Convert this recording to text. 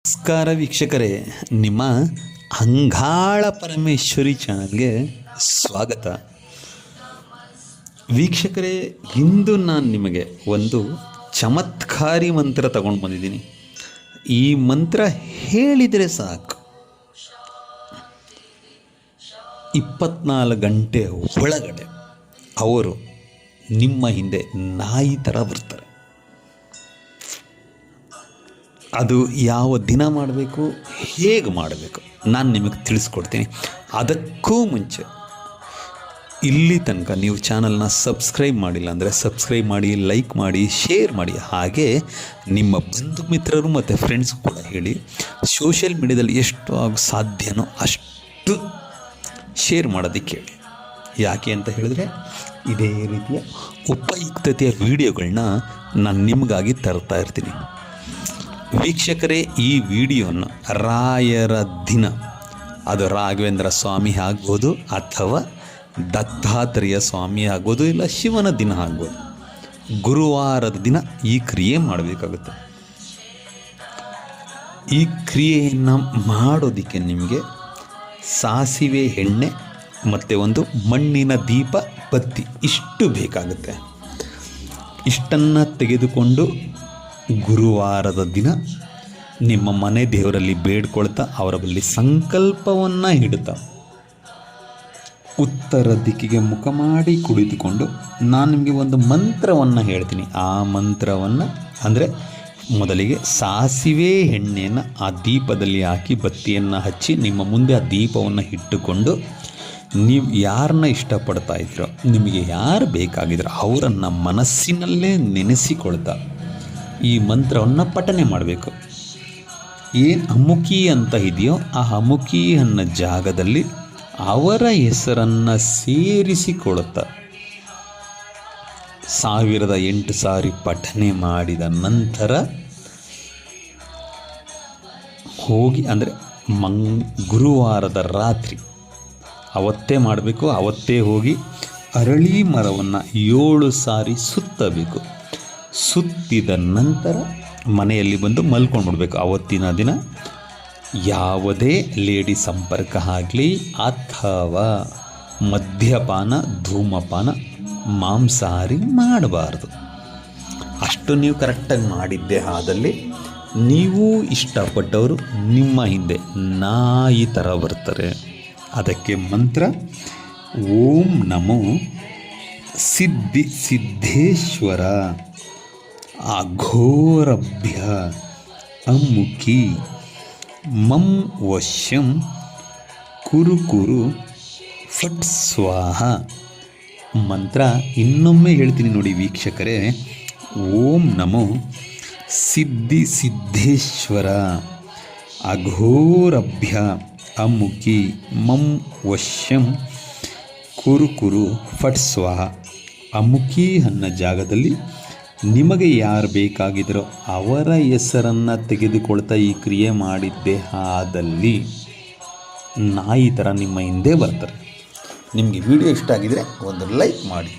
ನಮಸ್ಕಾರ ವೀಕ್ಷಕರೇ, ನಿಮ್ಮ ಅಂಗಾಳ ಪರಮೇಶ್ವರಿ ಚಾನಲ್ಗೆ ಸ್ವಾಗತ. ವೀಕ್ಷಕರೇ, ಇಂದು ನಾನು ನಿಮಗೆ ಒಂದು ಚಮತ್ಕಾರಿ ಮಂತ್ರ ತಗೊಂಡು ಬಂದಿದ್ದೀನಿ. ಈ ಮಂತ್ರ ಹೇಳಿದರೆ ಸಾಕು, 24 ಗಂಟೆ ಒಳಗಡೆ ಅವರು ನಿಮ್ಮ ಹಿಂದೆ ನಾಯಿ ಥರ ಬರ್ತಾರೆ. ಅದು ಯಾವ ದಿನ ಮಾಡಬೇಕು, ಹೇಗೆ ಮಾಡಬೇಕು ನಾನು ನಿಮಗೆ ತಿಳಿಸ್ಕೊಡ್ತೀನಿ. ಅದಕ್ಕೂ ಮುಂಚೆ ಇಲ್ಲಿ ತನಕ ನೀವು ಚಾನಲ್ನ ಸಬ್ಸ್ಕ್ರೈಬ್ ಮಾಡಿಲ್ಲ ಅಂದರೆ ಸಬ್ಸ್ಕ್ರೈಬ್ ಮಾಡಿ, ಲೈಕ್ ಮಾಡಿ, ಶೇರ್ ಮಾಡಿ. ಹಾಗೆ ನಿಮ್ಮ ಬಂಧು ಮಿತ್ರರು ಮತ್ತು ಫ್ರೆಂಡ್ಸ್ ಕೂಡ ಹೇಳಿ. ಸೋಷಿಯಲ್ ಮೀಡಿಯಾದಲ್ಲಿ ಎಷ್ಟು ಸಾಧ್ಯನೋ ಅಷ್ಟು ಶೇರ್ ಮಾಡೋದಕ್ಕೆ ಹೇಳಿ. ಯಾಕೆ ಅಂತ ಹೇಳಿದ್ರೆ, ಇದೇ ರೀತಿಯ ಉಪಯುಕ್ತತೆಯ ವಿಡಿಯೋಗಳನ್ನ ನಾನು ನಿಮಗಾಗಿ ತರ್ತಾ ಇರ್ತೀನಿ. ವೀಕ್ಷಕರೇ, ಈ ವಿಡಿಯೋನ ರಾಯರ ದಿನ, ಅದು ರಾಘವೇಂದ್ರ ಸ್ವಾಮಿ ಆಗ್ಬೋದು, ಅಥವಾ ದತ್ತಾತ್ರೇಯ ಸ್ವಾಮಿ ಆಗ್ಬೋದು, ಇಲ್ಲ ಶಿವನ ದಿನ ಆಗ್ಬೋದು, ಗುರುವಾರದ ದಿನ ಈ ಕ್ರಿಯೆ ಮಾಡಬೇಕಾಗುತ್ತೆ. ಈ ಕ್ರಿಯೆಯನ್ನು ಮಾಡೋದಕ್ಕೆ ನಿಮಗೆ ಸಾಸಿವೆ ಎಣ್ಣೆ ಮತ್ತು ಒಂದು ಮಣ್ಣಿನ ದೀಪ, ಬತ್ತಿ ಇಷ್ಟು ಬೇಕಾಗುತ್ತೆ. ಇಷ್ಟನ್ನು ತೆಗೆದುಕೊಂಡು ಗುರುವಾರದ ದಿನ ನಿಮ್ಮ ಮನೆ ದೇವರಲ್ಲಿ ಬೇಡ್ಕೊಳ್ತಾ, ಅವರ ಬಳಿ ಸಂಕಲ್ಪವನ್ನು ಇಡುತ್ತಾ, ಉತ್ತರ ದಿಕ್ಕಿಗೆ ಮುಖ ಮಾಡಿ ಕುಳಿತುಕೊಂಡು ನಾನು ನಿಮಗೆ ಒಂದು ಮಂತ್ರವನ್ನು ಹೇಳ್ತೀನಿ. ಆ ಮಂತ್ರವನ್ನು ಅಂದರೆ, ಮೊದಲಿಗೆ ಸಾಸಿವೆ ಎಣ್ಣೆಯನ್ನು ಆ ದೀಪದಲ್ಲಿ ಹಾಕಿ ಬತ್ತಿಯನ್ನು ಹಚ್ಚಿ ನಿಮ್ಮ ಮುಂದೆ ಆ ದೀಪವನ್ನು ಇಟ್ಟುಕೊಂಡು, ನೀವು ಯಾರನ್ನ ಇಷ್ಟಪಡ್ತಾ ಇದ್ದೀರೋ, ನಿಮಗೆ ಯಾರು ಬೇಕಾಗಿದ್ರೋ ಅವರನ್ನು ಮನಸ್ಸಿನಲ್ಲೇ ನೆನೆಸಿಕೊಳ್ತಾ ಈ ಮಂತ್ರವನ್ನು ಪಠನೆ ಮಾಡಬೇಕು. ಏನು ಅಮುಖಿ ಅಂತ ಇದೆಯೋ ಆ ಅಮುಖಿ ಅನ್ನೋ ಜಾಗದಲ್ಲಿ ಅವರ ಹೆಸರನ್ನು ಸೇರಿಸಿಕೊಳ್ಳುತ್ತಾ 1008 ಸಾರಿ ಪಠನೆ ಮಾಡಿದ ನಂತರ ಹೋಗಿ, ಅಂದರೆ ಗುರುವಾರದ ರಾತ್ರಿ ಅವತ್ತೇ ಮಾಡಬೇಕು. ಅವತ್ತೇ ಹೋಗಿ ಅರಳಿ ಮರವನ್ನು 7 ಸಾರಿ ಸುತ್ತಬೇಕು. ಸುತ್ತಿದ ನಂತರ ಮನೆಯಲ್ಲಿ ಬಂದು ಮಲ್ಕೊಂಡ್ಬಿಡ್ಬೇಕು. ಆವತ್ತಿನ ದಿನ ಯಾವುದೇ ಲೇಡಿ ಸಂಪರ್ಕ ಆಗಲಿ, ಅಥವಾ ಮದ್ಯಪಾನ, ಧೂಮಪಾನ, ಮಾಂಸಾಹಾರಿ ಮಾಡಬಾರ್ದು. ಅಷ್ಟು ನೀವು ಕರೆಕ್ಟಾಗಿ ಮಾಡಿದ್ದೇ ಆದಲ್ಲಿ ನೀವು ಇಷ್ಟಪಟ್ಟವರು ನಿಮ್ಮ ಹಿಂದೆ ನಾಯಿ ಥರ ಬರ್ತಾರೆ. ಅದಕ್ಕೆ ಮಂತ್ರ: ಓಂ ನಮೋ ಸಿದ್ಧೇಶ್ವರ ಅಘೋರಭ್ಯ ಅಮುಖಿ ಮಂ ವಶ್ಯಂ ಕುರು ಫಟ್ ಸ್ವಾಹ. ಮಂತ್ರ ಇನ್ನೊಮ್ಮೆ ಹೇಳ್ತೀನಿ ನೋಡಿ ವೀಕ್ಷಕರೇ. ಓಂ ನಮೋ ಸಿದ್ಧೇಶ್ವರ ಅಘೋರಭ್ಯ ಅಮುಖಿ ಮಂ ವಶ್ಯಂ ಕುರು ಫಟ್ ಸ್ವಾಹ. ಅಮುಖಿ ಅನ್ನೋ ಜಾಗದಲ್ಲಿ ನಿಮಗೆ ಯಾರು ಬೇಕಾಗಿದ್ದರೋ ಅವರ ಹೆಸರನ್ನು ತೆಗೆದುಕೊಳ್ತಾ ಈ ಕ್ರಿಯೆ ಮಾಡಿದ್ದೇ ಆದಲ್ಲಿ ನಾಯಿ ಥರ ನಿಮ್ಮ ಹಿಂದೆ ಬರ್ತಾರೆ. ನಿಮಗೆ ವಿಡಿಯೋ ಇಷ್ಟ ಆಗಿದರೆ ಒಂದು ಲೈಕ್ ಮಾಡಿ.